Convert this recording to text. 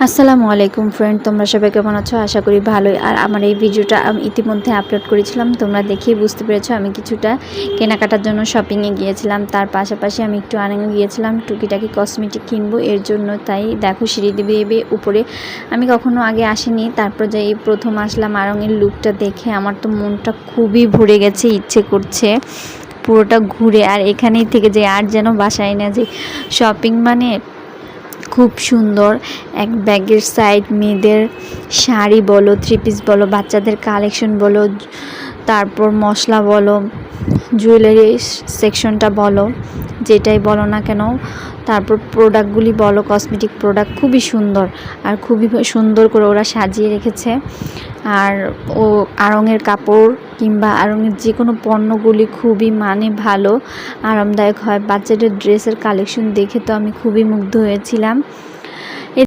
আসসালামু আলাইকুম ফ্রেন্ড, তোমরা সবাই কেমন আছো? আশা করি ভালোই। আর আমার এই ভিডিওটা আমি ইতিমধ্যে আপলোড করেছিলাম, তোমরা দেখেই বুঝতে পেরেছো আমি কিছুটা কেনাকাটার জন্য শপিংয়ে গিয়েছিলাম। তার পাশাপাশি আমি একটু আড়ঙে গিয়েছিলাম টুকিটাকি কসমেটিক কিনবো এর জন্য। তাই দেখো সিঁড়ি দিয়ে উপরে আমি কখনো আগে আসিনি, তারপর যে এই প্রথম আসলাম। আড়ঙের লুকটা দেখে আমার তো মনটা খুবই ভরে গেছে, ইচ্ছে করছে পুরোটা ঘুরে আর এখানেই থেকে যে আর যেন বাসায় না যে। শপিং মানে খুব সুন্দর এক ব্যাগের সাইড, মেয়েদের শাড়ি বলো, থ্রি পিস বলো, বাচ্চাদের কালেকশন বলো, তারপর মশলা বলো, জুয়েলারি সেকশনটা বলো, যেটাই বলো না কেন, তারপর প্রোডাক্টগুলি বলো, কসমেটিক প্রোডাক্ট খুবই সুন্দর আর খুবই সুন্দর করে ওরা সাজিয়ে রেখেছে। আর ও আড়ঙের কাপড় কিংবা আড়ঙের যে কোনো পণ্যগুলি খুবই ভালো, আরামদায়ক হয়। বাচ্চাদের ড্রেসের কালেকশন দেখে তো আমি খুবই মুগ্ধ হয়েছিলাম।